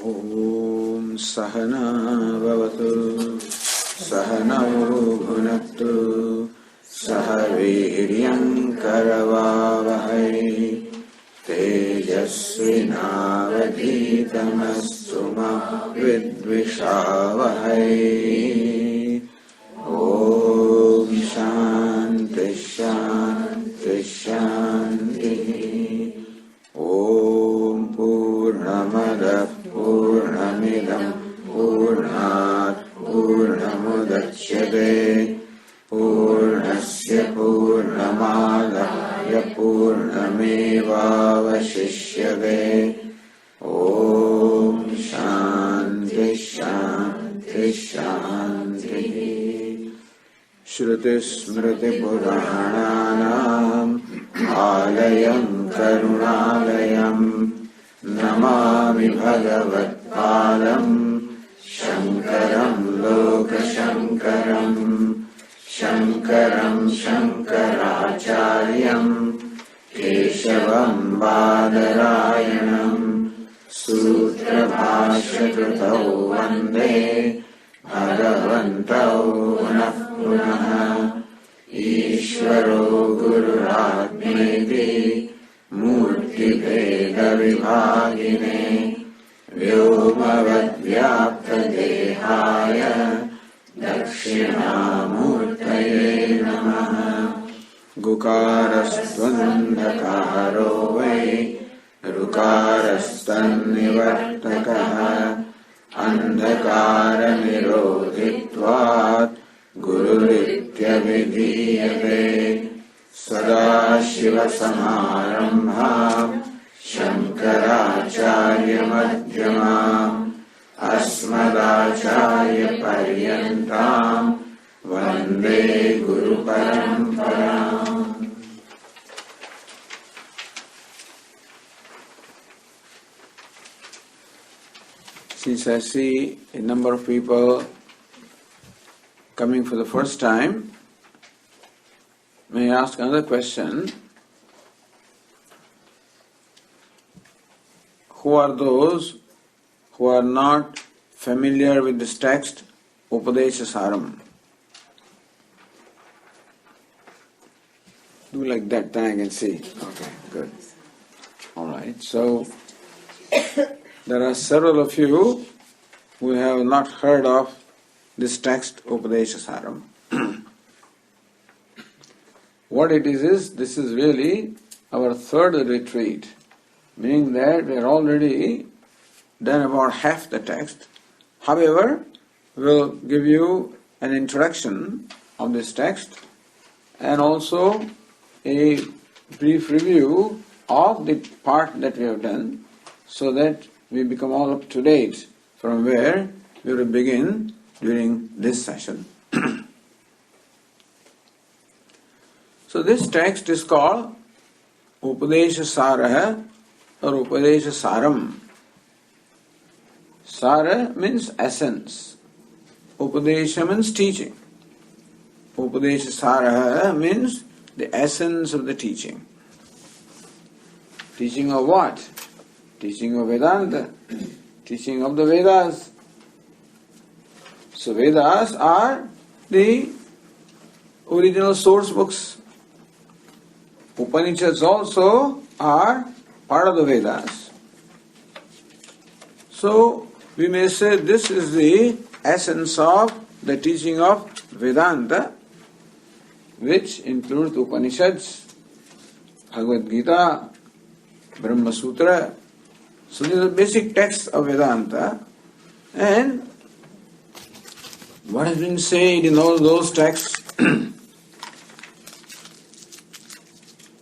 Om Sahana Bhavatu Sahanau Bhunaktu Sahaviryam Karavavahai Tejasvinavadhitamastu ma vidvishavahai. Om Shanti Shanti Shanti. Om Purnamada Purnamidam Purnat Purnamudachyate Purnasya Purnamadaya Purnamevavashishyate. Om Shanti Shanti Shanti. Shruti Smriti Purananam Alayam Karunalayam Namami Bhagavatpadam Shankaram Lokashankaram Shankaram Shankaracharyam Keshavam Badarayanam Sutra Bhashyakritau Vande Bhagavantau Punah Punaha Ishvaro Gururātmeti Murti Veda Vibhagine Vyomavad Vyapta Dehaya Dakshinamurtaye Namaha. Gukarastvandhakaro Vai Rukarastannivartakaha Andhakara Nirodhitvat Gururitya Vidhiyate. Sadashiva Samarambham Shankaracharya Madhyamam Asmadacharya Paryantam Vande Guru Paramparam. Since I see a number of people coming for the first time, may I ask another question? Who are those who are not familiar with this text, Upadesa Saaram? Do like that, then I can see. Okay, good. Alright, so there are several of you who have not heard of this text, Upadesa Saaram. What it is this is really our third retreat, meaning that we are already done about half the text. However, we will give you an introduction of this text and also a brief review of the part that we have done so that we become all up to date from where we will begin during this session. So this text is called Upadesa Saraha or Upadesa Saaram. Sara means essence. Upadesha means teaching. Upadesa Saraha means the essence of the teaching. Teaching of what? Teaching of Vedanta. Teaching of the Vedas. So Vedas are the original source books. Upanishads also are part of the Vedas. So we may say this is the essence of the teaching of Vedanta, which includes the Upanishads, Bhagavad Gita, Brahma Sutra. So these are the basic texts of Vedanta. And what has been said in all those texts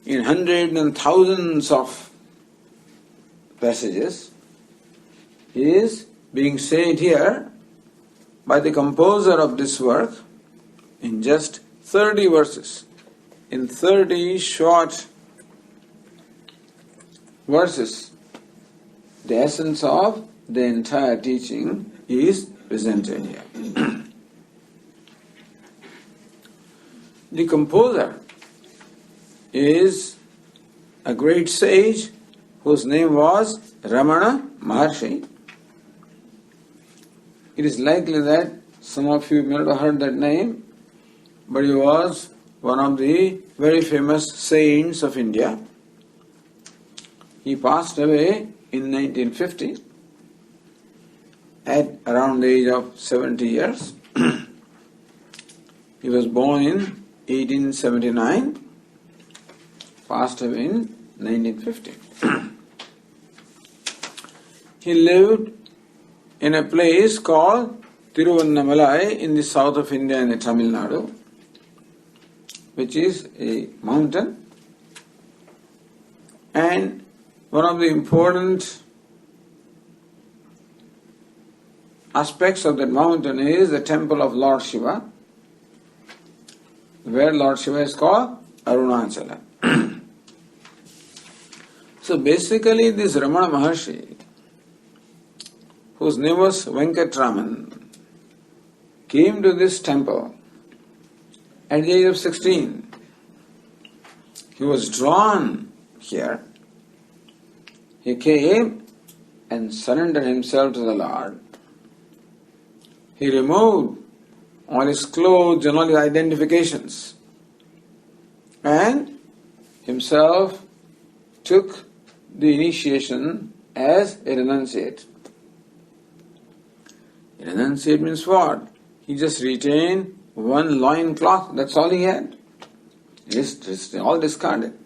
in hundreds and thousands of passages is being said here by the composer of this work in just 30 verses. In 30 short verses, the essence of the entire teaching is presented here. The composer is a great sage whose name was Ramana Maharshi, It is likely that some of you may not have heard that name, but he was one of the very famous saints of India. He passed away in 1950 at around the age of 70 years. He was born in 1879, passed away in 1950. He lived in a place called Tiruvannamalai in the south of India in the Tamil Nadu, which is a mountain. And one of the important aspects of that mountain is the temple of Lord Shiva, where Lord Shiva is called Arunachala. So basically this Ramana Maharshi, whose name was Venkatraman, came to this temple at the age of 16. He was drawn here. He came and surrendered himself to the Lord. He removed all his clothes and all his identifications and himself took the initiation as a renunciate. A renunciate means what? He just retained one loin cloth, that's all he had. Just all discarded.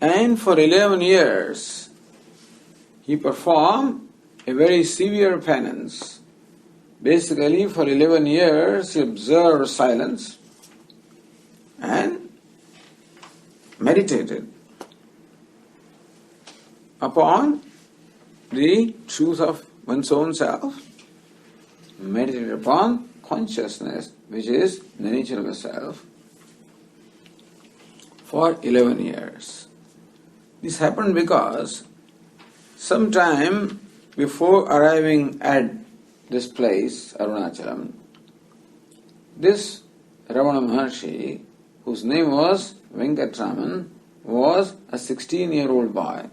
And for 11 years, he performed a very severe penance. Basically, for 11 years, he observed silence and meditated upon the truth of one's own self, meditated upon consciousness, which is the nature of the self, for 11 years. This happened because sometime before arriving at this place, Arunachalam, this Ramana Maharshi, whose name was Venkatraman, was a 16-year-old boy.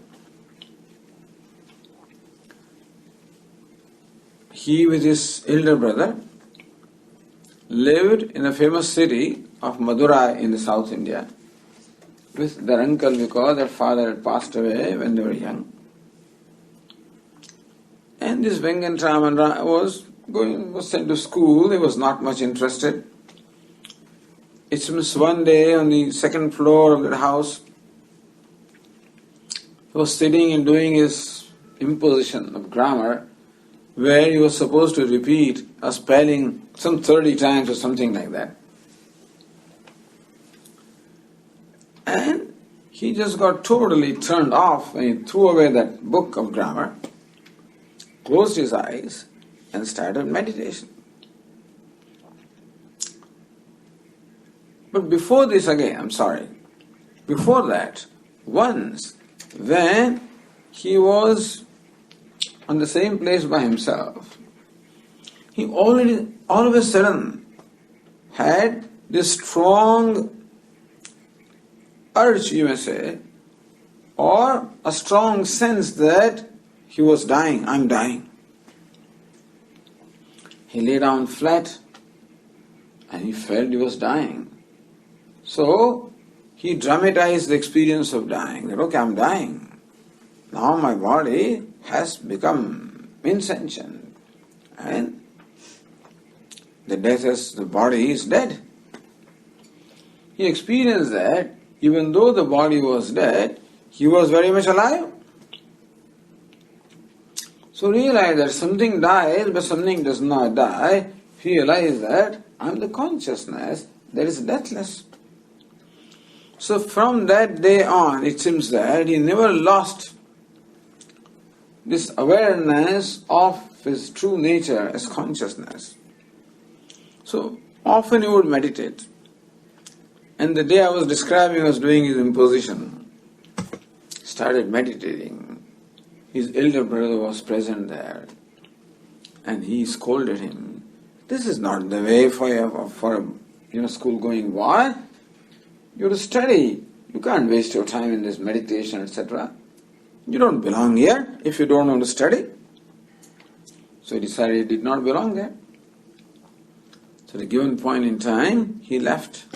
He, with his elder brother, lived in the famous city of Madurai in the South India with their uncle because their father had passed away when they were young. And this Venkatraman was sent to school. He was not much interested. It seems one day on the second floor of that house, he was sitting and doing his imposition of grammar, where he was supposed to repeat a spelling some 30 times or something like that. And he just got totally turned off when he threw away that book of grammar, closed his eyes and started meditation. But before this before that, once when he was on the same place by himself, he all of a sudden had this strong urge, you may say, or a strong sense that he was dying, I'm dying. He lay down flat and he felt he was dying. So he dramatized the experience of dying. That, okay, I'm dying. Now my body has become insentient and the body is dead. He experienced that even though the body was dead, he was very much alive. So realize that something dies but something does not die. Realize that I'm the consciousness that is deathless. So from that day on, it seems that he never lost this awareness of his true nature as consciousness. So often he would meditate. And the day I was describing, he was doing his imposition. Started meditating. His elder brother was present there. And he scolded him. This is not the way for a school-going boy. You have to study. You can't waste your time in this meditation, etc. You don't belong here if you don't want to study. So he decided he did not belong there. So at a given point in time, he left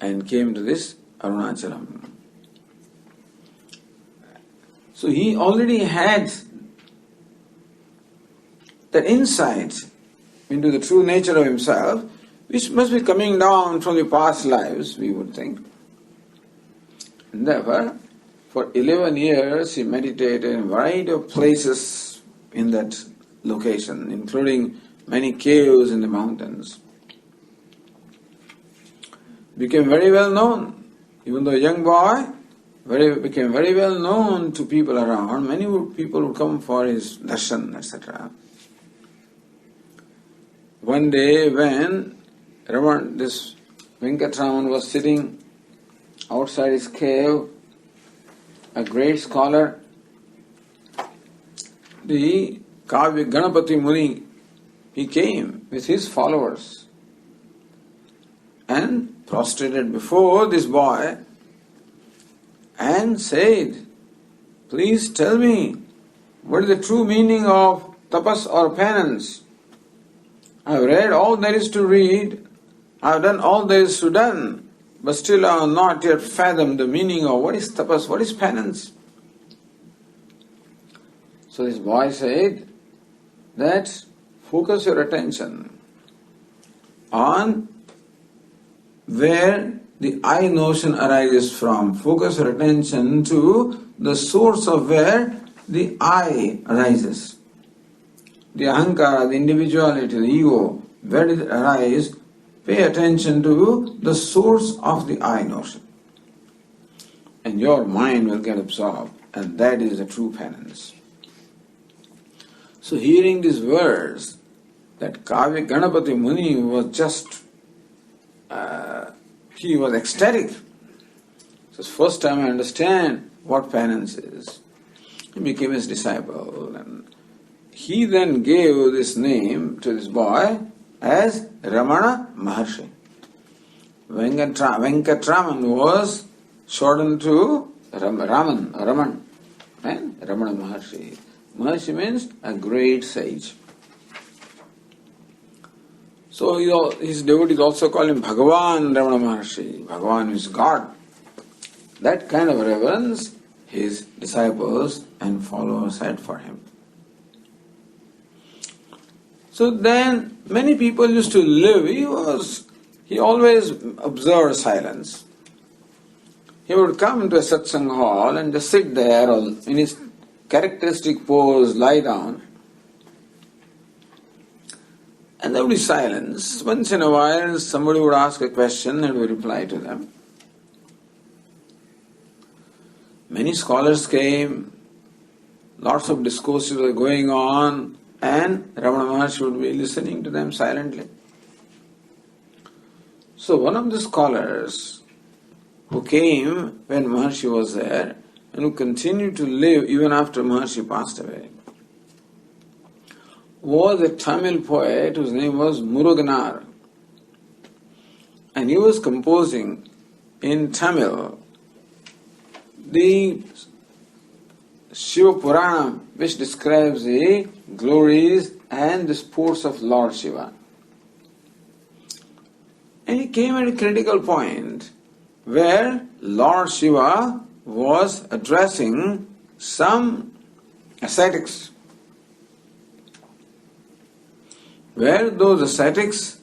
and came to this Arunachalam. So he already had that insight into the true nature of himself, which must be coming down from the past lives, we would think. And therefore, for 11 years he meditated in a variety of places in that location, including many caves in the mountains. Became very well known. Even though a young boy, became very well known to people around. Many people would come for his darshan, etc. One day when this Venkatraman was sitting outside his cave, a great scholar, the Kavya Ganapati Muni, he came with his followers and prostrated before this boy and said, "Please tell me, what is the true meaning of tapas or penance? I have read all there is to read, I have done all there is to done, but still I have not yet fathomed the meaning of what is tapas, what is penance." So this boy said that focus your attention on where the I notion arises from. Focus your attention to the source of where the I arises. The ahankara, the individuality, the ego, where did it arise? Pay attention to the source of the I notion. And your mind will get absorbed, and that is the true penance. So hearing these words, that Kavya Ganapati Muni was just, he was ecstatic. So it's the first time I understand what penance is. He became his disciple, and he then gave this name to this boy as Ramana Maharshi. Venkatraman was shortened to Raman, and Ramana Maharshi. Maharshi means a great sage. So his devotees also call him Bhagavan Ramana Maharshi. Bhagavan is God. That kind of reverence his disciples and followers had for him. So then many people used to live. He always observed silence. He would come into a satsang hall and just sit there in his characteristic pose, lie down. And there would be silence. Once in a while somebody would ask a question and he would reply to them. Many scholars came, lots of discourses were going on, and Ramana Maharshi would be listening to them silently. So one of the scholars who came when Maharshi was there and who continued to live even after Maharshi passed away was a Tamil poet whose name was Muruganar. And he was composing in Tamil the Shiva Purana, which describes the glories and the sports of Lord Shiva. And he came at a critical point where Lord Shiva was addressing some ascetics, where those ascetics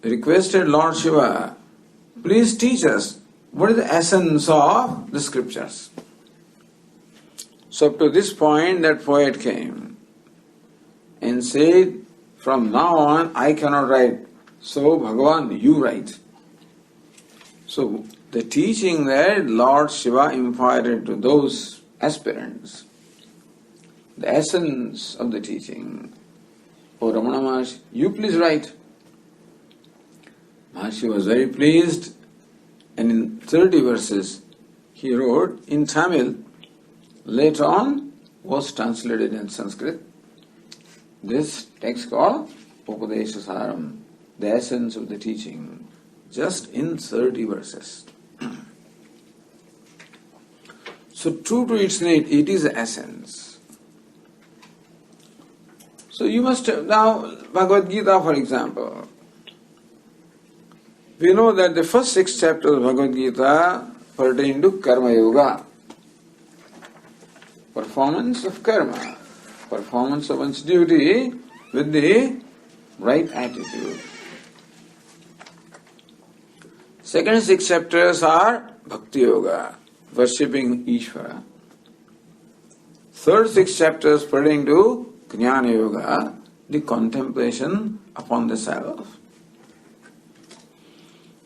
requested Lord Shiva, "Please teach us what is the essence of the scriptures." So up to this point that poet came and said, "From now on I cannot write, so Bhagavan, you write." So the teaching that Lord Shiva imparted to those aspirants, the essence of the teaching, "Oh Ramana Maharshi, you please write." Maharshi was very pleased, and in 30 verses he wrote in Tamil. Later on was translated in Sanskrit. This text called Upadesa Saaram, the essence of the teaching, just in 30 verses. So true to its name, it is the essence. So you must have, now Bhagavad Gita for example. We know that the first 6 chapters of Bhagavad Gita pertain to Karma Yoga. Performance of karma. Performance of one's duty with the right attitude. Second 6 chapters are Bhakti Yoga, worshipping Ishvara. Third 6 chapters pertain to Jnana Yoga, the contemplation upon the self.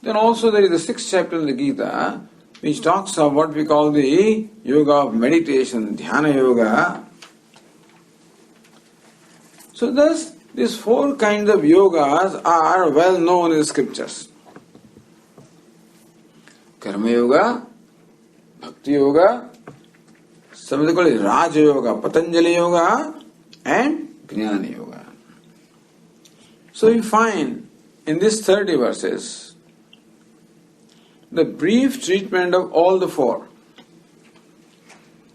Then also there is the 6th chapter in the Gita which talks of what we call the yoga of meditation, Dhyana Yoga. So thus these 4 kinds of yogas are well known in the scriptures. Karma Yoga, Bhakti Yoga, some they call it Raja Yoga, Patanjali Yoga and Jnana Yoga. So we find in these 30 verses the brief treatment of all the 4.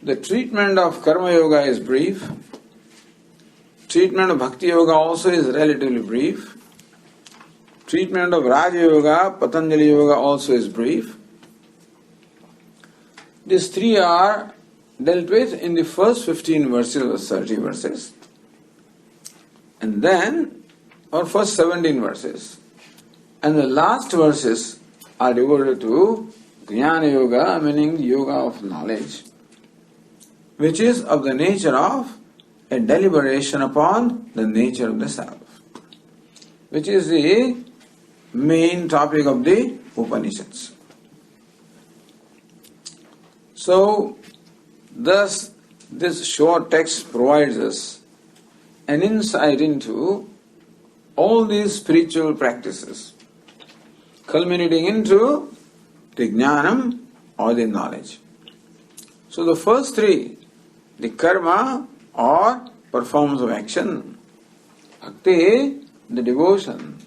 The treatment of Karma Yoga is brief. Treatment of Bhakti Yoga also is relatively brief. Treatment of Raja Yoga, Patanjali Yoga also is brief. These 3 are dealt with in the first 15 verses or 30 verses. And then, or first 17 verses. And the last verses are devoted to Jnana Yoga, meaning yoga of knowledge, which is of the nature of a deliberation upon the nature of the self, which is the main topic of the Upanishads. So, thus, this short text provides us an insight into all these spiritual practices, culminating into the jnanam or the knowledge. So the first 3, the karma or performance of action, bhakti, the devotion,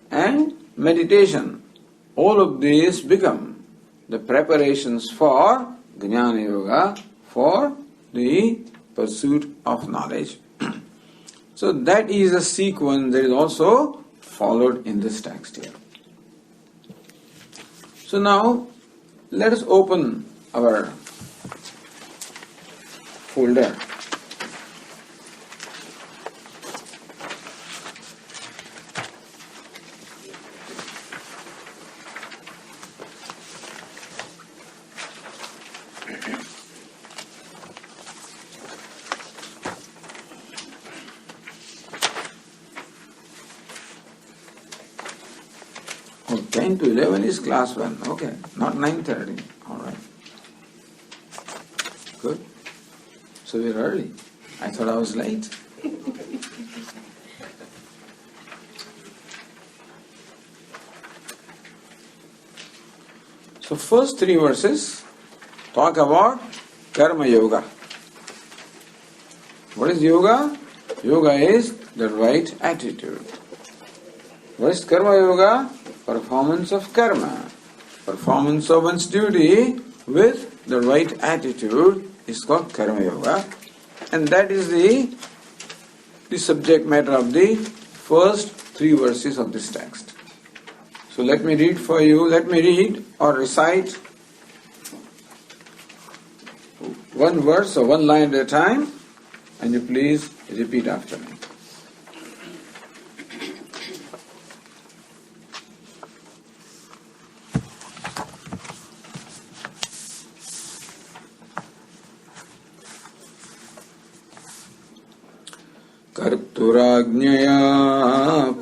and meditation, all of these become the preparations for Jnana Yoga, for the pursuit of knowledge. So that is a sequence that is also followed in this text here. So now let us open our folder. Oh, 10 to 11 is class 1. Okay, not 9:30. All right. Good. So we're early. I thought I was late. So first 3 verses talk about Karma Yoga. What is yoga? Yoga is the right attitude. What is Karma Yoga? Performance of karma. Performance of one's duty with the right attitude is called Karma Yoga. And that is the subject matter of the first 3 verses of this text. So let me read for you, let me read or recite one verse or one line at a time, and you please repeat after me. कर्तुराज्ञया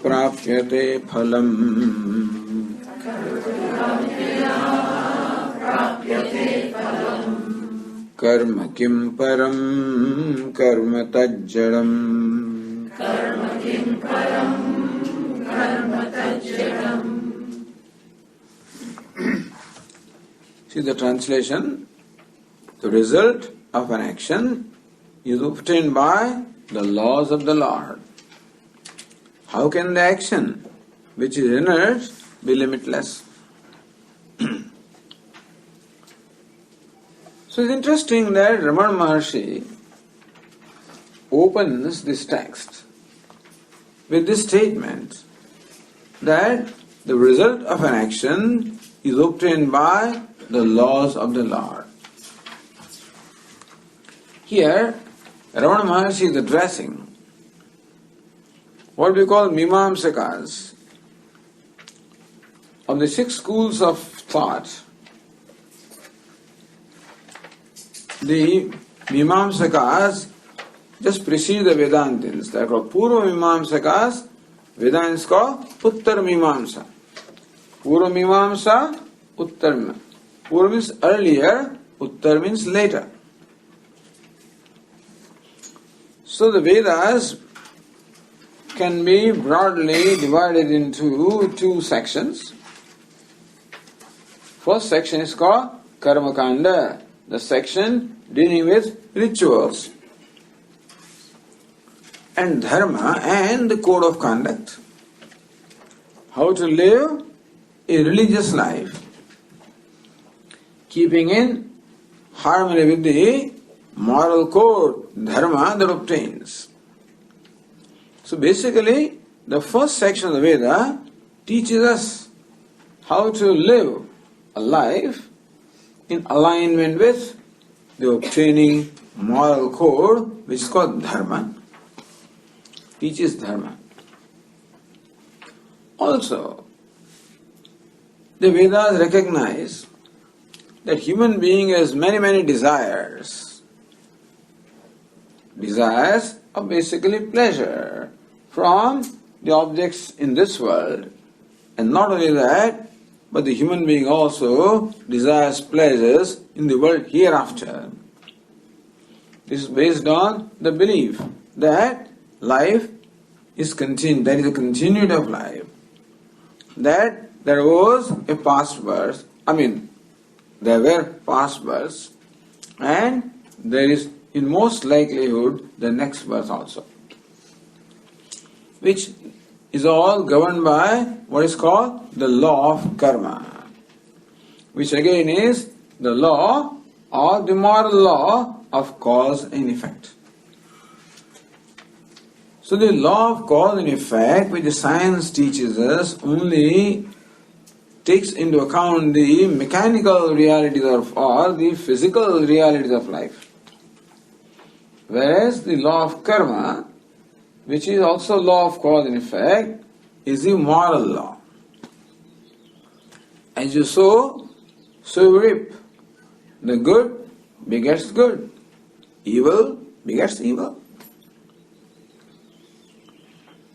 प्राप्यते फलम् कर्म किं परं कर्म तज्जडम् See the translation. The result of an action is obtained by the laws of the Lord. How can the action, which is inert, be limitless? So it's interesting that Ramana Maharshi opens this text with this statement that the result of an action is obtained by the laws of the Lord. Here, Ramana Maharshi is addressing what we call Mimamsakas. Of the 6 schools of thought, the Mimamsakas just precede the Vedantins. They are called Purva Mimamsakas, Vedantins called Uttar Mimamsa. Purva Mimamsa, Uttar Mimamsa. Purva means earlier, Uttar means later. So the Vedas can be broadly divided into 2 sections. First section is called Karma Kanda, the section dealing with rituals and dharma and the code of conduct. How to live a religious life, keeping in harmony with the moral code, dharma, that obtains. So basically, the first section of the Veda teaches us how to live a life in alignment with the obtaining moral code, which is called dharma. Teaches dharma. Also, the Vedas recognize that human being has many desires. Desires are basically pleasure from the objects in this world. And not only that, but the human being also desires pleasures in the world hereafter. This is based on the belief that life is continued, there is a continuity of life, that there was a past birth, there were past births, and there is in most likelihood the next birth also, which is all governed by what is called the law of karma, which again is the law or the moral law of cause and effect. So the law of cause and effect, which the science teaches us, only takes into account the mechanical realities or the physical realities of life. Whereas the law of karma, which is also law of cause and effect, is the moral law. As you sow, so you reap. The good begets good. Evil begets evil.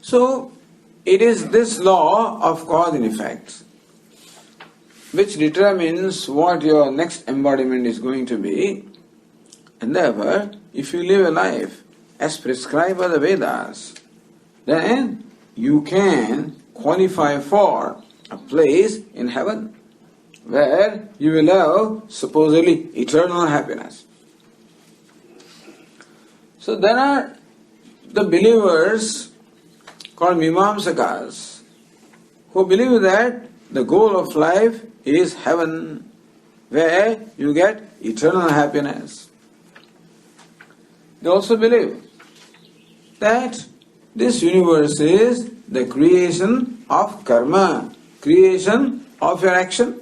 So, it is this law of cause and effect which determines what your next embodiment is going to be. And therefore, if you live a life as prescribed by the Vedas, then you can qualify for a place in heaven where you will have supposedly eternal happiness. So there are the believers called Mimamsakas who believe that the goal of life is heaven where you get eternal happiness. They also believe that this universe is the creation of karma, creation of your action.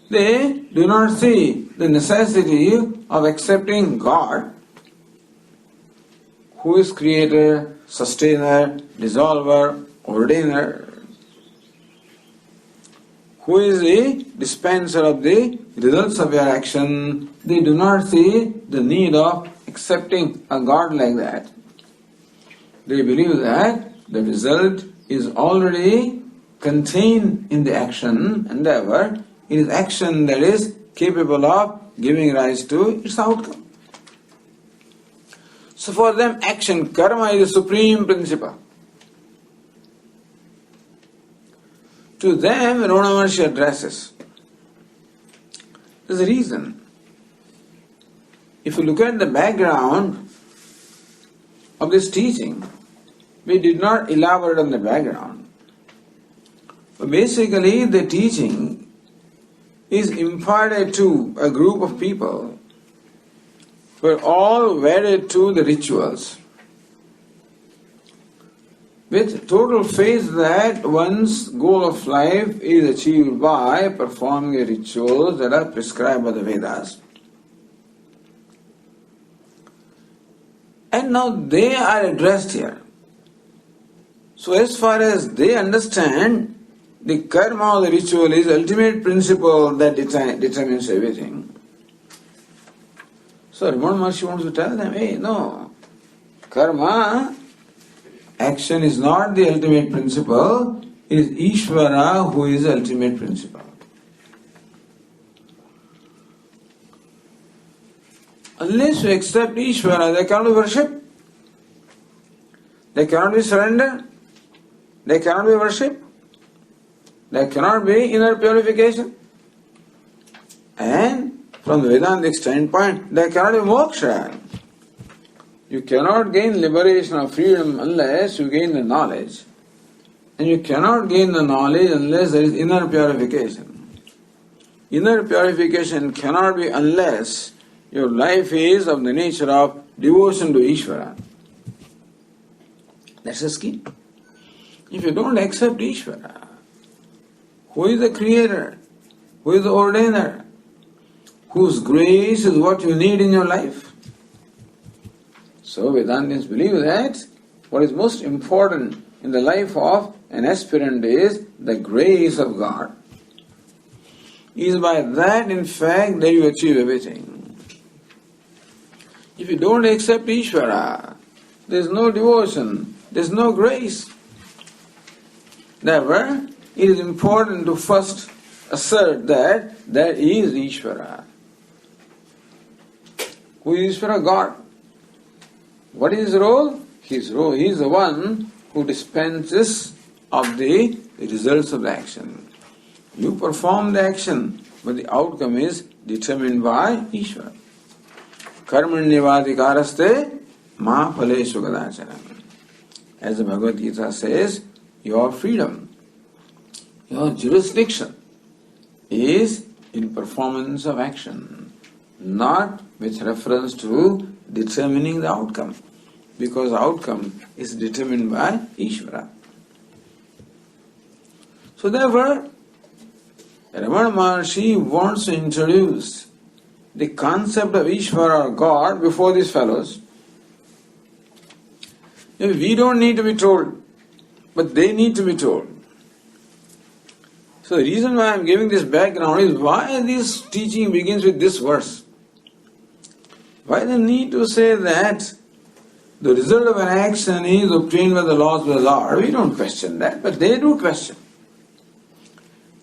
They do not see the necessity of accepting God, who is creator, sustainer, dissolver, ordainer, who is the dispenser of the results of your action. They do not see the need of accepting a God like that. They believe that the result is already contained in the action, and therefore it is action that is capable of giving rise to its outcome. So for them, action, karma, is the supreme principle. To them, Ramana Maharshi addresses. There's a reason. If you look at the background of this teaching, we did not elaborate on the background. But basically, the teaching is imparted to a group of people who are all wedded to the rituals. with total faith that one's goal of life is achieved by performing the rituals that are prescribed by the Vedas. And now they are addressed here. So as far as they understand, the karma or the ritual is the ultimate principle that determines everything. So Ramana Maharshi wants to tell them, hey, no, karma, action is not the ultimate principle, it is Ishvara who is the ultimate principle. Unless you accept Ishvara, there cannot be worship, there cannot be surrender, there cannot be worship, there cannot be inner purification. And from the Vedantic standpoint, there cannot be moksha. You cannot gain liberation or freedom unless you gain the knowledge. And you cannot gain the knowledge unless there is inner purification. Inner purification cannot be unless your life is of the nature of devotion to Ishvara. That's the scheme. If you don't accept Ishvara, who is the creator? Who is the ordainer? Whose grace is what you need in your life? So Vedantins believe that what is most important in the life of an aspirant is the grace of God. It is by that, in fact, that you achieve everything. If you don't accept Ishvara, there is no devotion, there is no grace. Therefore, it is important to first assert that there is Ishvara. Who is Ishvara? God. What is his role? His role, he is the one who dispenses of the results of the action. You perform the action, but the outcome is determined by Ishvara. Karmanyavadikaraste ma phaleshu kadachana. As the Bhagavad Gita says, your freedom, your jurisdiction is in performance of action, not with reference to determining the outcome, because the outcome is determined by Ishvara. So therefore, Ramana Maharshi wants to introduce the concept of Ishvara or God before these fellows. We don't need to be told, but they need to be told. So the reason why I am giving this background is why this teaching begins with this verse. Why the need to say that the result of an action is obtained by the laws of the Lord? We don't question that, but they do question.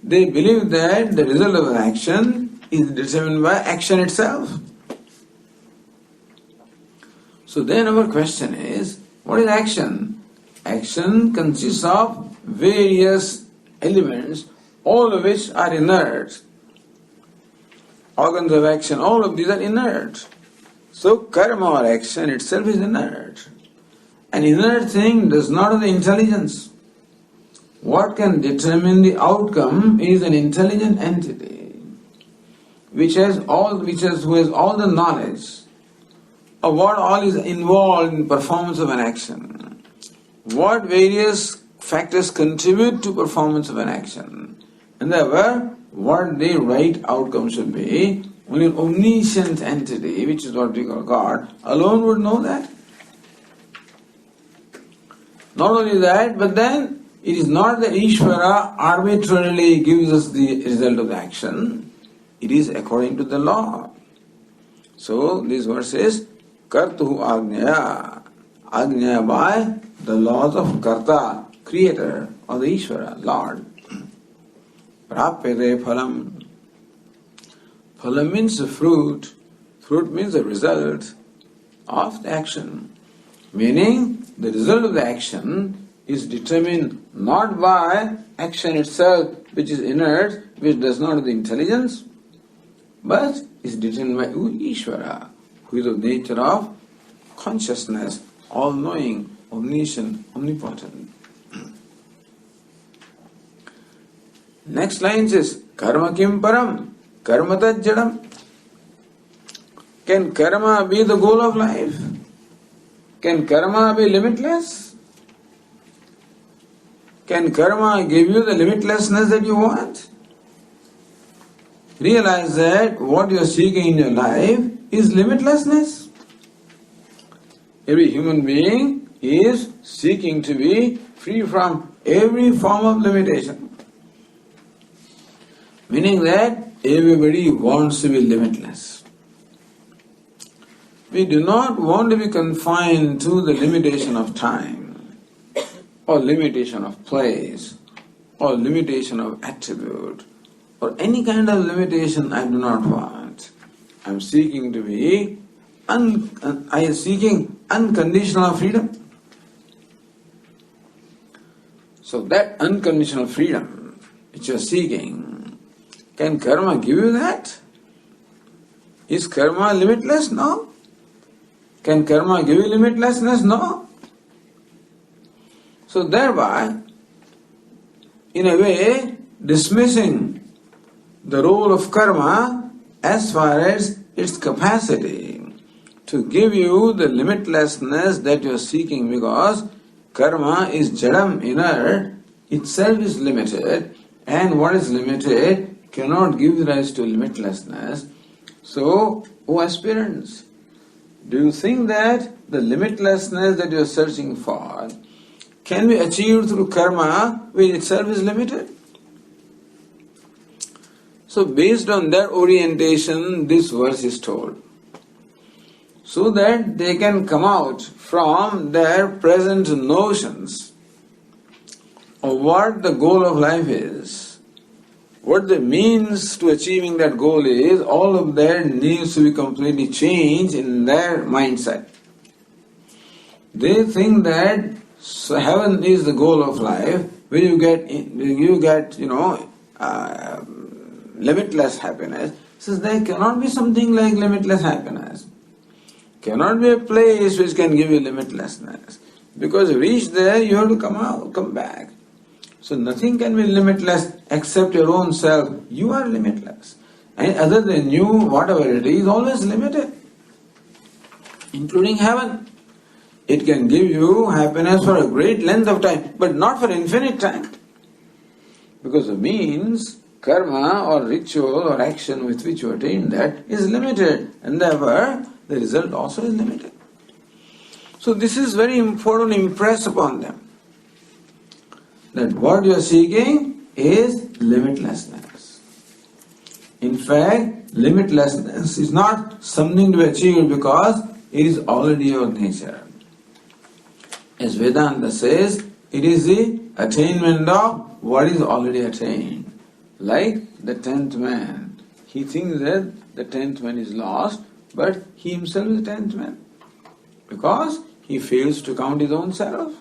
They believe that the result of an action is determined by action itself. So then our question is, what is action? Action consists of various elements, all of which are inert. Organs of action, all of these are inert. So karma or action itself is inert. An inert thing does not have the intelligence. What can determine the outcome is an intelligent entity who has all the knowledge of what all is involved in performance of an action. What various factors contribute to performance of an action. And therefore, what the right outcome should be, only an omniscient entity, which is what we call God, alone would know that. Not only that, but then it is not that Ishvara arbitrarily gives us the result of the action. It is according to the law. So this verse is Kartuhu Agnyaya. Agnyaya by the laws of Karta, creator, or the Ishvara, Lord. Prapyate phalam. Phalam means the fruit. Fruit means the result of the action. Meaning, the result of the action is determined not by action itself, which is inert, which does not have the intelligence, but is determined by Ishvara, who is of the nature of consciousness, all-knowing, omniscient, omnipotent. Next line says, Karma kim param, karma tat jadam. Can karma be the goal of life? Can karma be limitless? Can karma give you the limitlessness that you want? Realize that what you are seeking in your life is limitlessness. Every human being is seeking to be free from every form of limitation. Meaning that everybody wants to be limitless. We do not want to be confined to the limitation of time, or limitation of place, or limitation of attribute, or any kind of limitation I do not want. I am seeking to be I am seeking unconditional freedom. So that unconditional freedom which you are seeking, can karma give you that? Is karma limitless? No. Can karma give you limitlessness? No. So thereby, in a way, dismissing the role of karma as far as its capacity to give you the limitlessness that you are seeking, because karma is jadam, inert, itself is limited, and what is limited cannot give rise to limitlessness. So, O aspirants, do you think that the limitlessness that you are searching for can be achieved through karma, which itself is limited? So based on that orientation, this verse is told, so that they can come out from their present notions of what the goal of life is, what the means to achieving that goal is. All of that needs to be completely changed in their mindset. They think that heaven is the goal of life, where you get limitless happiness. Says there cannot be something like limitless happiness. Cannot be a place which can give you limitlessness. Because you reach there, you have to come back. So nothing can be limitless except your own self. You are limitless. And other than you, whatever it is always limited. Including heaven. It can give you happiness for a great length of time, but not for infinite time. Because the means, karma or ritual or action with which you attain that is limited, and therefore the result also is limited. So this is very important to impress upon them, that what you are seeking is limitlessness. In fact, limitlessness is not something to be achieved because it is already your nature. As Vedanta says, it is the attainment of what is already attained. Like the 10th man. He thinks that the 10th man is lost, but he himself is the 10th man. Because he fails to count his own self.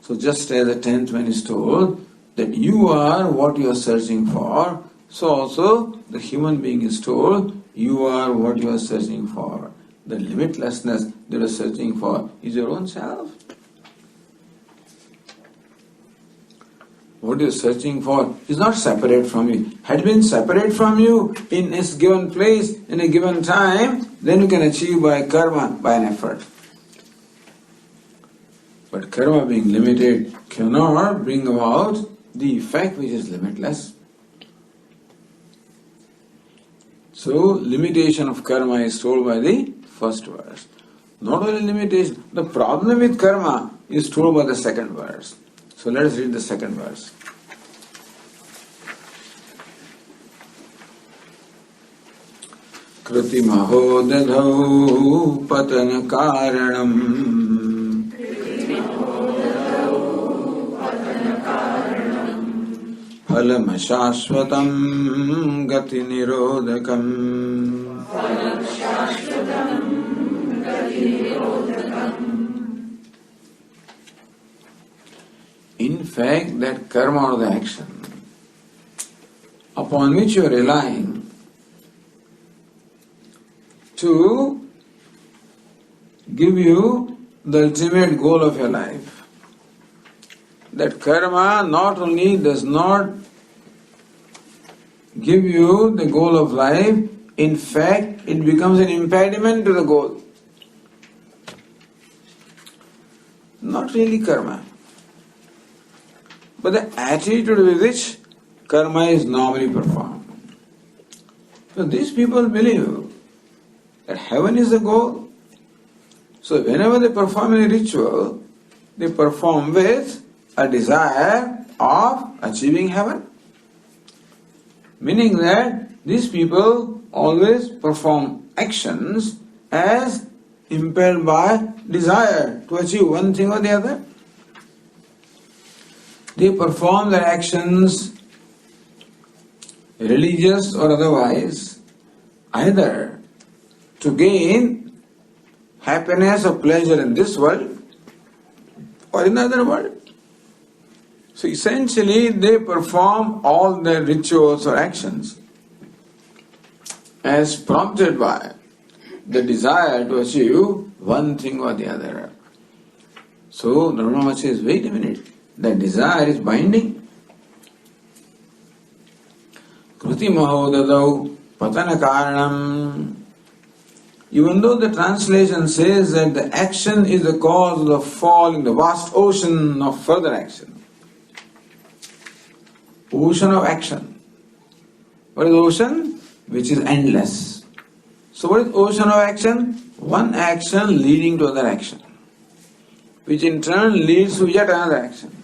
So just as the 10th man is told that you are what you are searching for, so also the human being is told you are what you are searching for. The limitlessness that you are searching for is your own self. What you are searching for is not separate from you. Had been separate from you in a given place, in a given time, then you can achieve by karma, by an effort. But karma being limited cannot bring about the effect which is limitless. So, limitation of karma is told by the first verse. Not only limitation, the problem with karma is told by the second verse. So let us read the second verse. Kriti maho dadhau patana karanam phalam shashvatam gati nirodhakam. In fact, that karma or the action upon which you are relying to give you the ultimate goal of your life, that karma not only does not give you the goal of life, in fact, it becomes an impediment to the goal. Not really karma. but the attitude with which karma is normally performed. So these people believe that heaven is the goal. So whenever they perform a ritual, they perform with a desire of achieving heaven. Meaning that these people always perform actions as impelled by desire to achieve one thing or the other. They perform their actions, religious or otherwise, either to gain happiness or pleasure in this world or in another world. So essentially they perform all their rituals or actions as prompted by the desire to achieve one thing or the other. So the Brahma says, wait a minute, that desire is binding. Kruti mahodadau patana karanam. Even though the translation says that the action is the cause of the fall in the vast ocean of further action. Ocean of action. What is ocean? Which is endless. So what is ocean of action? One action leading to other action, which in turn leads to yet another action.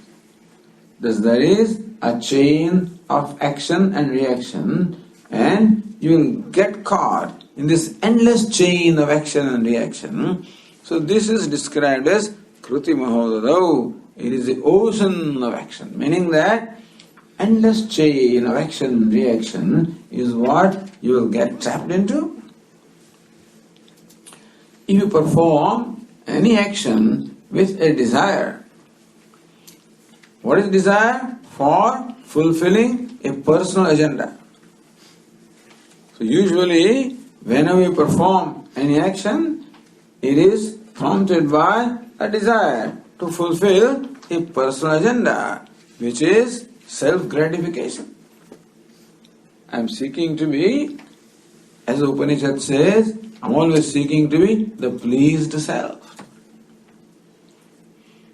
Thus there is a chain of action and reaction, and you will get caught in this endless chain of action and reaction. So this is described as Kruti Mahodadau. It is the ocean of action, meaning that endless chain of action and reaction is what you will get trapped into. If you perform any action with a desire, what is desire? For fulfilling a personal agenda. So usually, whenever you perform any action, it is prompted by a desire to fulfill a personal agenda, which is self-gratification. I am seeking to be, as the Upanishad says, I am always seeking to be the pleased self.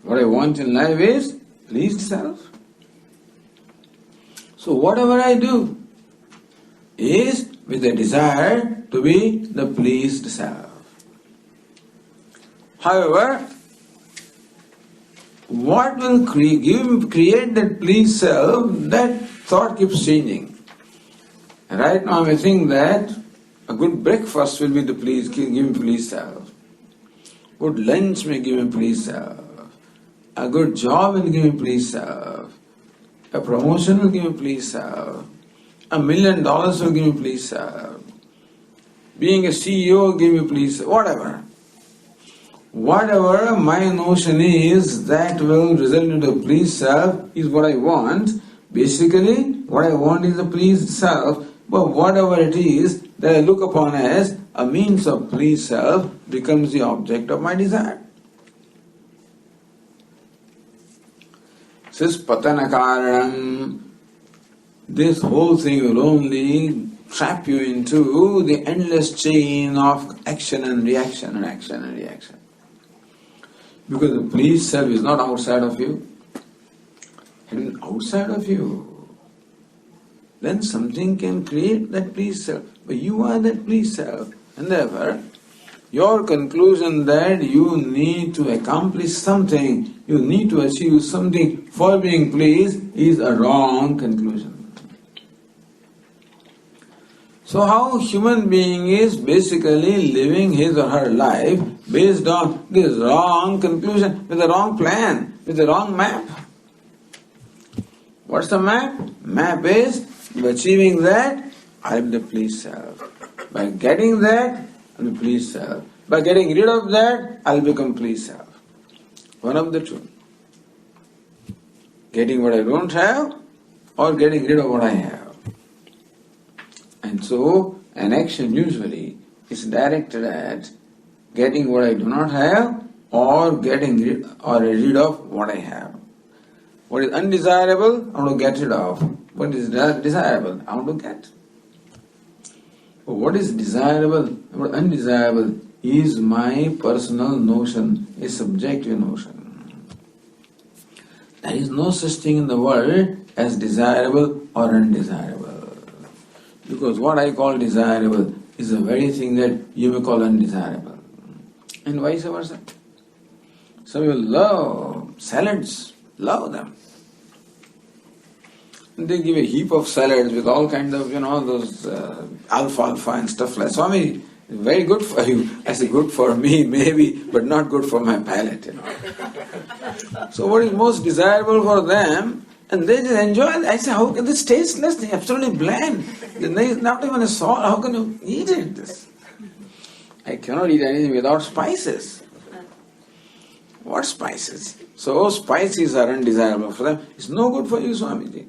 What I want in life is pleased self. So whatever I do is with a desire to be the pleased self. However, what will create that pleased self, that thought keeps changing. Right now I may think that a good breakfast will be the give me pleased self. Good lunch may give me pleased self. A good job will give me pleased self. A promotion will give me pleased self. $1 million will give me pleased self. Being a CEO will give me pleased self. Whatever. Whatever my notion is that will result into a pleased self is what I want. Basically, what I want is a pleased self, but whatever it is that I look upon as a means of pleased self becomes the object of my desire. Says patana karanam. This whole thing will only trap you into the endless chain of action and reaction and action and reaction. Because the pleased self is not outside of you. It is outside of you. Then something can create that pleased self. But you are that pleased self. And therefore, your conclusion that you need to accomplish something, you need to achieve something for being pleased is a wrong conclusion. So how human being is basically living his or her life based on this wrong conclusion, with the wrong plan, with the wrong map. What's the map? Map is, by achieving that, I will be the pleased self. By getting that, I will be pleased self. By getting rid of that, I will become pleased self. One of the two. Getting what I don't have, or getting rid of what I have. And so, an action usually is directed at getting what I do not have, or getting rid of what I have. What is undesirable, I want to get rid of. What is desirable, I want to get. But what is desirable, what undesirable is my personal notion, a subjective notion. There is no such thing in the world as desirable or undesirable. Because what I call desirable is the very thing that you may call undesirable. And vice versa. Some people love salads, love them. And they give a heap of salads with all kinds of, those alfalfa and stuff like that. Swami, very good for you. I say, good for me, maybe, but not good for my palate, So what is most desirable for them, and they just enjoy it. I say, how can this tasteless thing, absolutely bland? There is not even a salt, how can you eat it? This? I cannot eat anything without spices. What spices? So spices are undesirable for them. It's no good for you, Swamiji.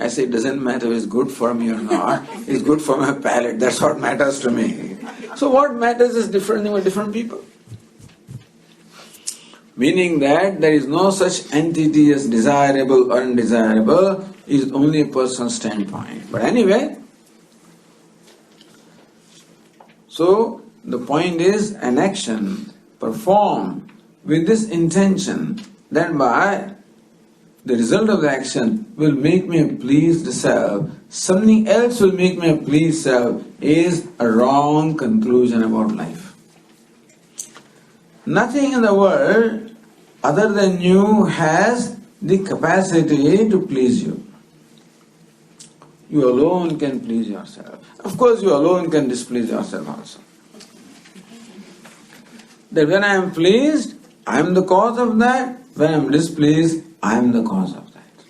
I say, it doesn't matter if it's good for me or not. It's good for my palate. That's what matters to me. So what matters is different thing for different people. Meaning that there is no such entity as desirable or undesirable. It is only a person's standpoint. But anyway, so the point is an action performed with this intention that by the result of the action will make me a pleased self, something else will make me a pleased self, is a wrong conclusion about life. Nothing in the world other than you has the capacity to please you. You alone can please yourself. Of course, you alone can displease yourself also. That when I am pleased, I am the cause of that. When I am displeased, I am the cause of that.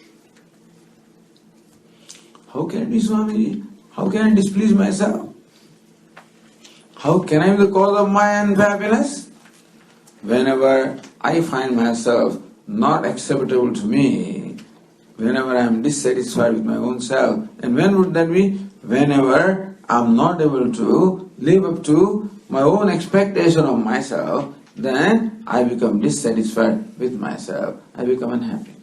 How can it be, Swamiji? How can I displease myself? How can I be the cause of my unhappiness? Whenever I find myself not acceptable to me, whenever I am dissatisfied with my own self, and when would that be? Whenever I am not able to live up to my own expectation of myself, then I become dissatisfied with myself. I become unhappy.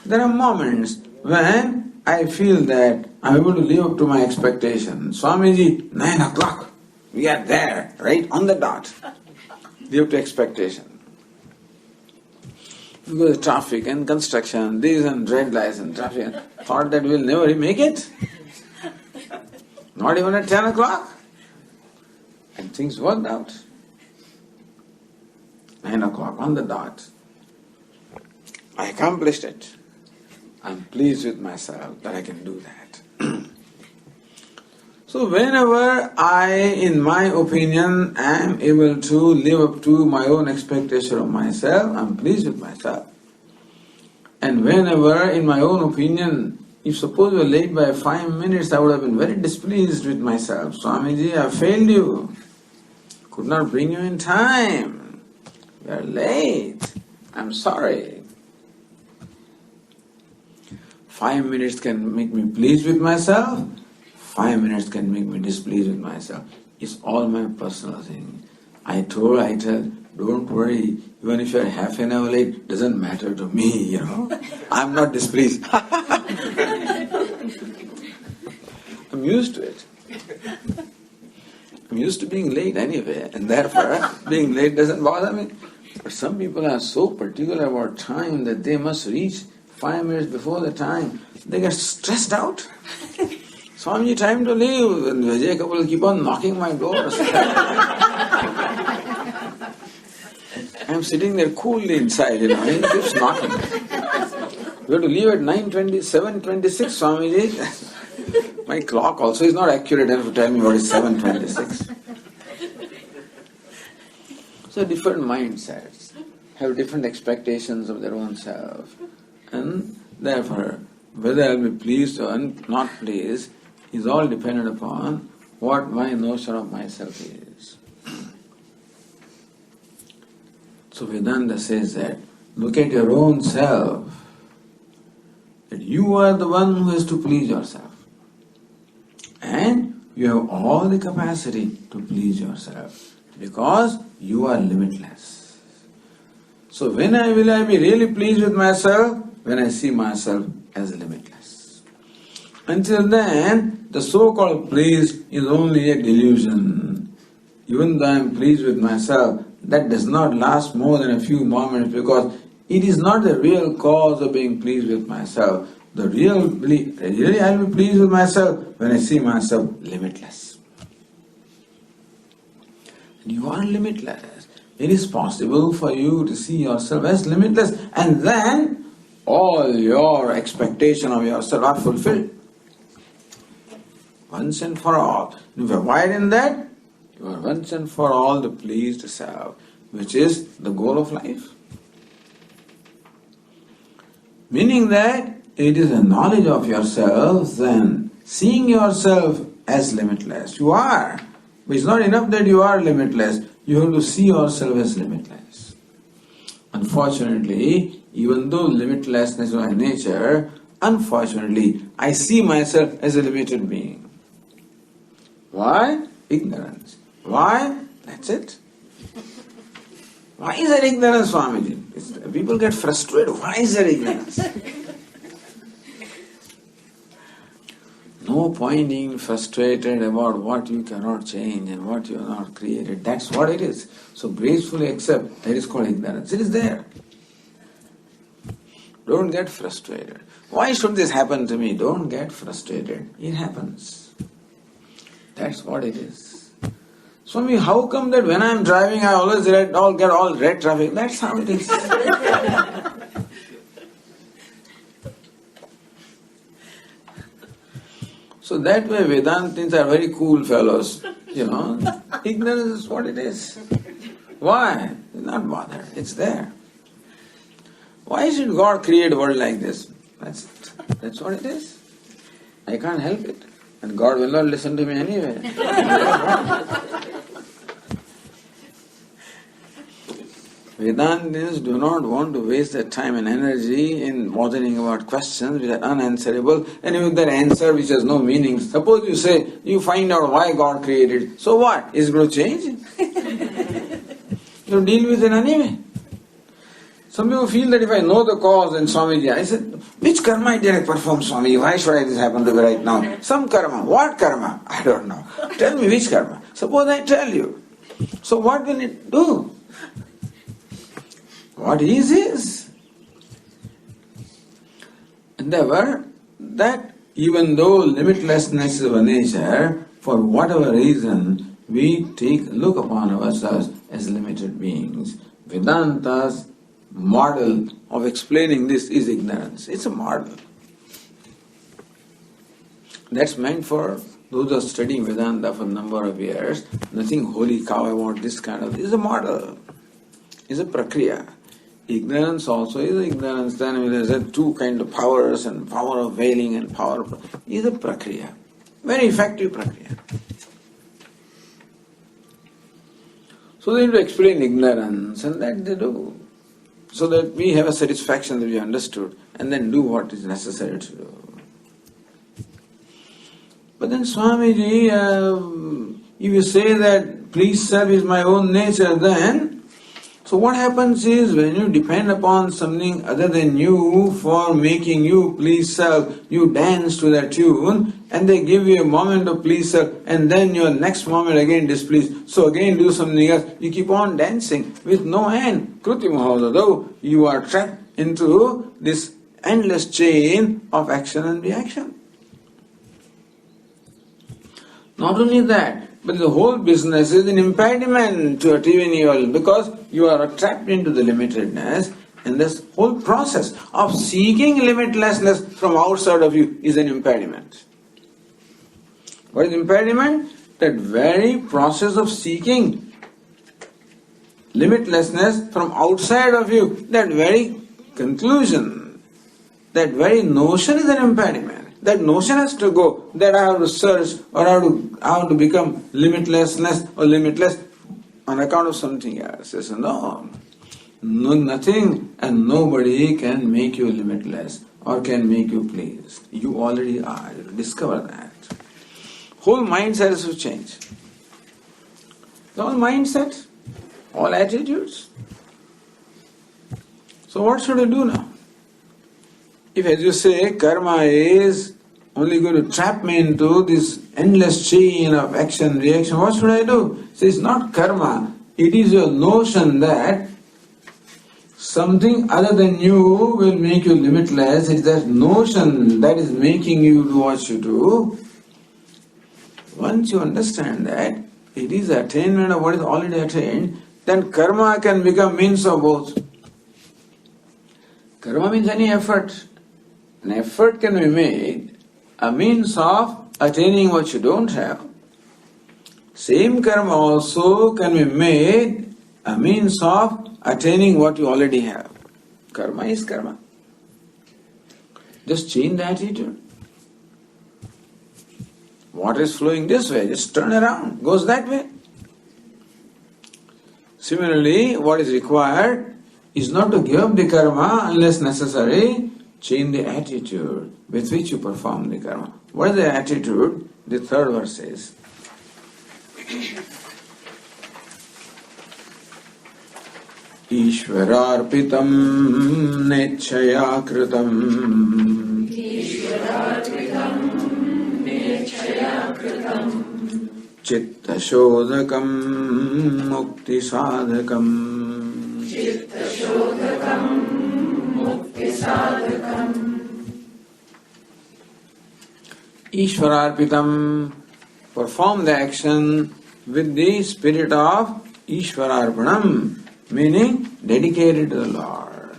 There are moments when I feel that I am able to live up to my expectation. Swamiji, 9 o'clock, we are there, right on the dot. Live up to expectation. Because traffic and construction, these and red lights and traffic, thought that we'll never make it. Not even at 10 o'clock. And things worked out. 9 o'clock on the dot. I accomplished it. I'm pleased with myself that I can do that. So whenever I, in my opinion, am able to live up to my own expectation of myself, I'm pleased with myself. And whenever, in my own opinion, if suppose you were late by 5 minutes, I would have been very displeased with myself. Swamiji, I failed you. Could not bring you in time. You are late. I'm sorry. 5 minutes can make me pleased with myself. 5 minutes can make me displeased with myself. It's all my personal thing. I tell, don't worry, even if you're half an hour late, doesn't matter to me, I'm not displeased. I'm used to it. I'm used to being late anyway, and therefore being late doesn't bother me. But some people are so particular about time that they must reach 5 minutes before the time. They get stressed out. Swamiji, time to leave. And Vijay couple keep on knocking my doors. I'm sitting there coolly inside, he keeps knocking. We have to leave at 7:26, Swamiji. My clock also is not accurate enough to tell me what is 7:26. So different mindsets have different expectations of their own self. And therefore, whether I'll be pleased or not pleased is all dependent upon what my notion of myself is. So Vedanta says that, look at your own self, that you are the one who has to please yourself. And you have all the capacity to please yourself because you are limitless. So when will I be really pleased with myself? When I see myself as limitless. Until then, the so-called pleased is only a delusion. Even though I am pleased with myself, that does not last more than a few moments because it is not the real cause of being pleased with myself. The really I'll be pleased with myself when I see myself limitless. You are limitless. It is possible for you to see yourself as limitless, and then all your expectations of yourself are fulfilled. Once and for all. If you abide in that, you are once and for all the pleased self, which is the goal of life. Meaning that it is a knowledge of yourself, then seeing yourself as limitless. You are. But it's not enough that you are limitless. You have to see yourself as limitless. Unfortunately, even though limitlessness is my nature, unfortunately, I see myself as a limited being. Why? Ignorance. Why? That's it. Why is there ignorance, Swamiji? People get frustrated. Why is there ignorance? No point being frustrated about what you cannot change and what you have not created. That's what it is. So gracefully accept that is called ignorance. It is there. Don't get frustrated. Why should this happen to me? Don't get frustrated. It happens. That's what it is. Swami, how come that when I am driving I always get all red traffic? That's how it is. So that way Vedantins are very cool fellows, Ignorance is what it is. Why? It's not bothered. It's there. Why should God create a world like this? That's what it is. I can't help it. And God will not listen to me anyway. Vedantins do not want to waste their time and energy in bothering about questions which are unanswerable, and even their answer which has no meaning. Suppose you say, you find out why God created, so what? Is it going to change? You deal with it anyway. Some people feel that if I know the cause, and Swamiji, I said, which karma did I perform, Swami? Why should this happen to me right now? Some karma. What karma? I don't know. Tell me which karma. Suppose I tell you. So what will it do? What is. Endeavor that even though limitlessness is our nature, for whatever reason, we look upon ourselves as limited beings. Vedanta's model of explaining this is ignorance. It's a model. That's meant for those who are studying Vedanta for a number of years. Nothing holy cow about this kind of. It's a model. It's a prakriya. Ignorance also is ignorance. Then there's two kinds of powers, and power of veiling and power of... is a prakriya. Very effective prakriya. So they need to explain ignorance, and that they do. So that we have a satisfaction that we understood, and then do what is necessary to do. But then Swamiji, if you say that please self is my own nature, then so what happens is when you depend upon something other than you for making you please self, you dance to that tune and they give you a moment of please self and then your next moment again displeased. So again do something else. You keep on dancing with no end. Kruti Mahadado, you are trapped into this endless chain of action and reaction. Not only that, but the whole business is an impediment to achieving your, because you are trapped into the limitedness, and this whole process of seeking limitlessness from outside of you is an impediment. What is impediment? That very process of seeking limitlessness from outside of you, that very conclusion, that very notion is an impediment. That notion has to go, that I have to search or I have to become limitlessness or limitless on account of something else. Says, no, nothing and nobody can make you limitless or can make you pleased. You already are. You discover that. Whole mindset has to change. The whole mindset, all attitudes. So what should I do now? If, as you say, karma is only going to trap me into this endless chain of action, reaction, what should I do? So it's not karma, it is your notion that something other than you will make you limitless. It's that notion that is making you do what you do. Once you understand that it is attainment of what is already attained, then karma can become means of both. Karma means any effort. An effort can be made a means of attaining what you don't have. Same karma also can be made a means of attaining what you already have. Karma is karma. Just change the attitude. Water is flowing this way, just turn around, goes that way. Similarly, what is required is not to give up the karma unless necessary. Change the attitude with which you perform the karma. What is the attitude? The third verse says, Ishwararpitam nechaya kritam Chitta shodhakam mukti sadhakam Ishwararpitam, perform the action with the spirit of Ishwararpanam, meaning dedicated to the Lord.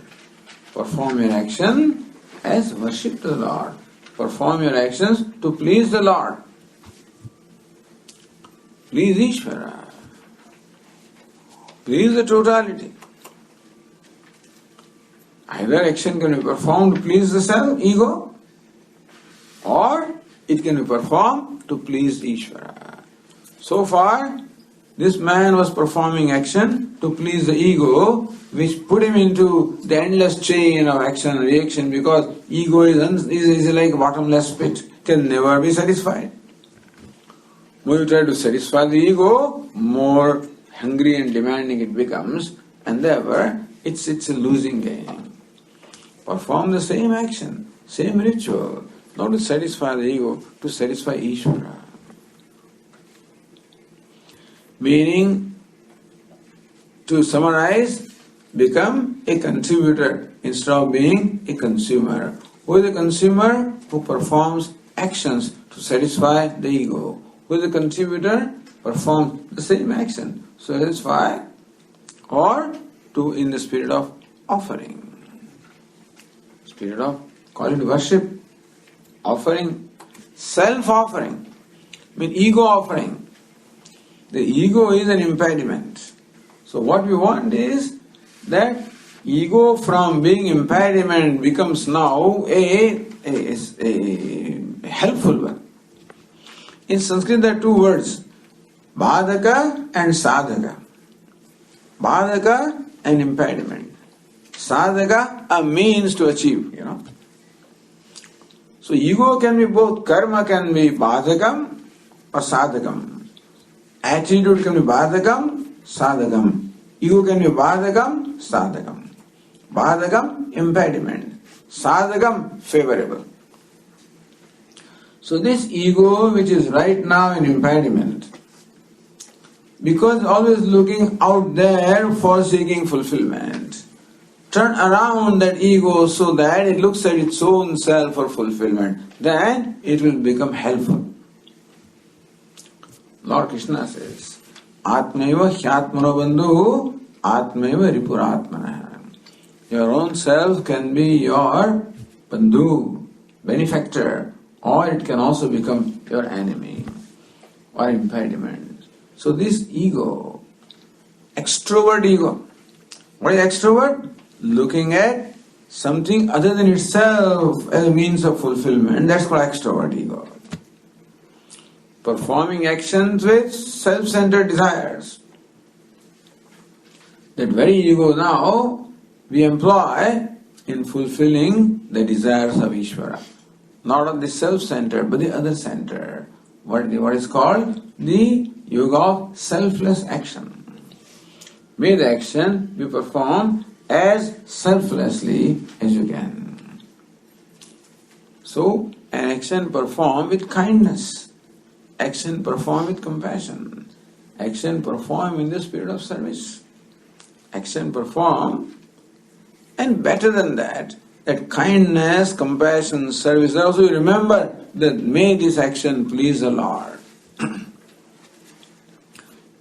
Perform your action as worship to the Lord. Perform your actions to please the Lord. Please Ishvara. Please the totality. Either action can be performed to please the self, ego, or it can be performed to please Ishvara. So far, this man was performing action to please the ego, which put him into the endless chain of action and reaction, because ego is like a bottomless pit, can never be satisfied. More you try to satisfy the ego, more hungry and demanding it becomes, and therefore it's a losing game. Perform the same action, same ritual, not to satisfy the ego, to satisfy Ishvara. Meaning, to summarize, become a contributor instead of being a consumer. Who is the consumer? Who performs actions to satisfy the ego. Who is the contributor? Performs the same action to satisfy or to in the spirit of offering. Spirit of, call it worship, offering, self-offering, ego offering. The ego is an impediment. So what we want is that ego from being impediment becomes now a helpful one. In Sanskrit there are two words, badhaka and sadhaka. Badhaka, an impediment. Sadhaka, a means to achieve, So ego can be both, karma can be badhakam or sadhakam. Attitude can be badhakam, sadhakam. Ego can be badhakam, sadhakam. Badhakam, impediment. Sadhakam, favorable. So this ego, which is right now an impediment, because always looking out there for seeking fulfillment, turn around that ego so that it looks at its own self for fulfillment. Then it will become helpful. Lord Krishna says, Atmaiva hyatmano bandhu, Atmaiva ripuratmana. Your own self can be your bandhu, benefactor, or it can also become your enemy or impediment. So this ego, extrovert ego, what is extrovert? Looking at something other than itself as a means of fulfillment, that's called extrovert ego. Performing actions with self-centered desires. That very ego now we employ in fulfilling the desires of Ishvara. Not of the self-centered, but the other-centered. What is called the yoga of selfless action. May the action be performed as selflessly as you can. So, an action performed with kindness. Action performed with compassion. Action performed in the spirit of service. Action performed And better than that kindness, compassion, service, also you remember that may this action please the Lord.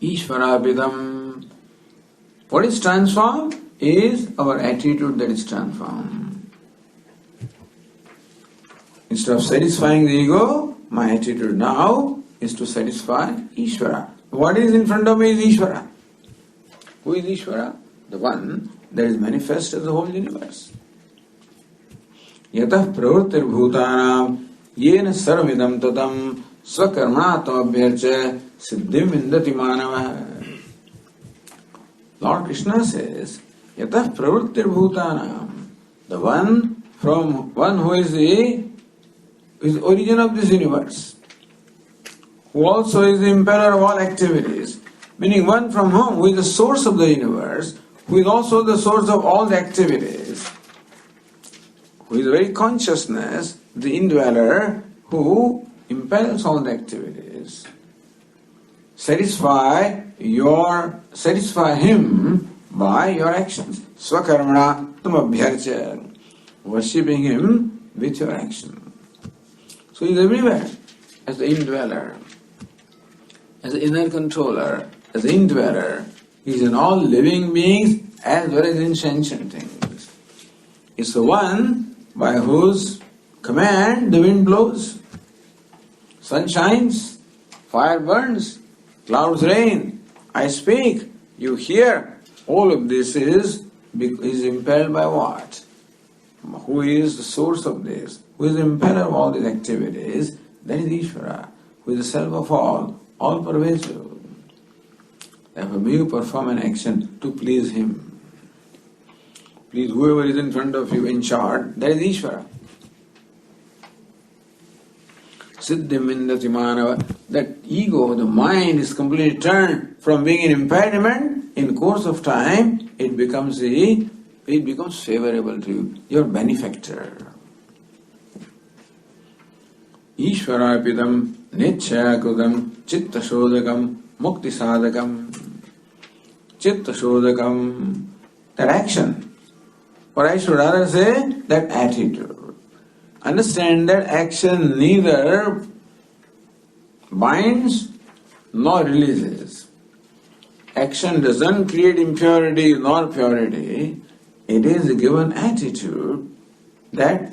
Ishvarapidam. What is transformed is our attitude that is transformed. Instead of satisfying the ego, my attitude now is to satisfy Ishvara. What is in front of me is Ishvara. Who is Ishvara? The one that is manifest as the whole universe. Yatah pravrittir bhutanam yena sarvamidam tatam swakarmana abhyarcha siddhim vindati manava. Lord Krishna says, Yatah pravrittir bhutanam, the one who is the origin of this universe, who also is the impeller of all activities, meaning one from whom, who is the source of the universe, who is also the source of all the activities, who is the very consciousness, the indweller, who impels all the activities. Satisfy him by your actions. Swakarmana tum abhyarcha. Worshipping him with your action. So he is everywhere, as the indweller, as the inner controller, as the indweller. He is in all living beings as well as in sentient things. He is the one by whose command the wind blows, sun shines, fire burns, clouds rain, I speak, you hear. All of this is impelled by what? Who is the source of this? Who is the impeller of all these activities? That is Ishvara, who is the self of all pervasive. Therefore, may you perform an action to please him. Please, whoever is in front of you in short, that is Ishvara. Siddhim vindati manava. That ego, the mind, is completely turned from being an impediment. In course of time, it becomes favorable to you, your benefactor. Ishvarapidam nichayakudam chitta shodakam mukti sadakam. Chitta shodakam, that action. Or I should rather say, that attitude. Understand that action neither binds nor releases. Action doesn't create impurity nor purity. It is a given attitude that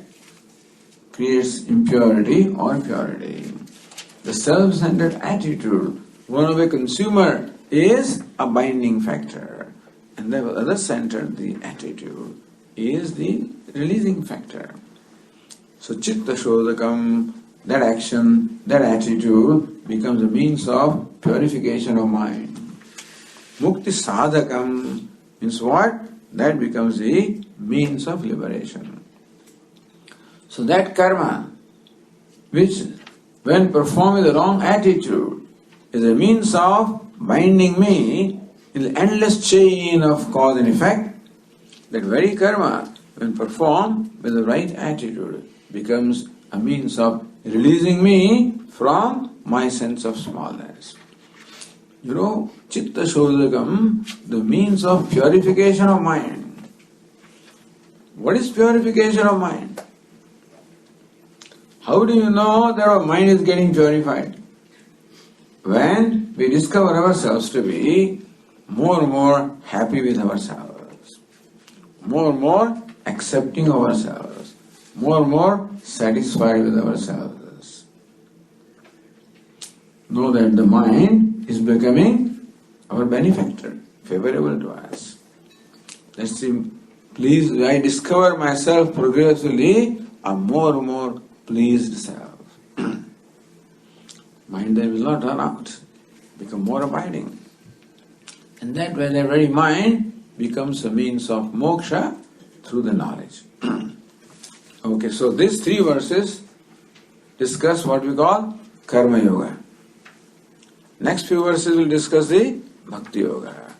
creates impurity or purity. The self-centered attitude, one of a consumer, is a binding factor. And the other centered, the attitude, is the releasing factor. So chitta shodakam, that action, that attitude becomes a means of purification of mind. Mukti sadakam means what? That becomes the means of liberation. So that karma, which when performed with the wrong attitude, is a means of binding me in the endless chain of cause and effect, that very karma, when performed with the right attitude, becomes a means of releasing me from my sense of smallness. You know, chitta shodakam, the means of purification of mind. What is purification of mind? How do you know that our mind is getting purified? When we discover ourselves to be more and more happy with ourselves, more and more accepting of ourselves, more and more satisfied with ourselves. Know that the mind is becoming our benefactor, favorable to us. Let's see, please, I discover myself progressively a more and more pleased self. Mind then will not run out, become more abiding. And that way the very mind becomes a means of moksha through the knowledge. Okay, so these three verses discuss what we call Karma Yoga. Next few verses will discuss the Bhakti Yoga.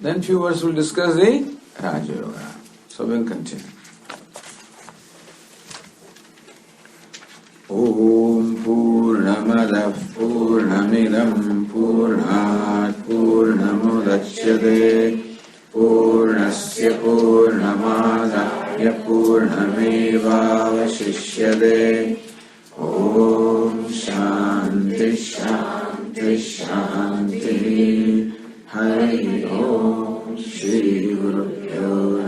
Then few verses will discuss the Raja Yoga. So we'll continue. Om Purnamadav Purnamidam Purnat Purnamudachyate Purnasya Purnamadaya Purnamevavashishyate. Om Shanti Shanti Shanti. Hari Om Shri Guru Pyo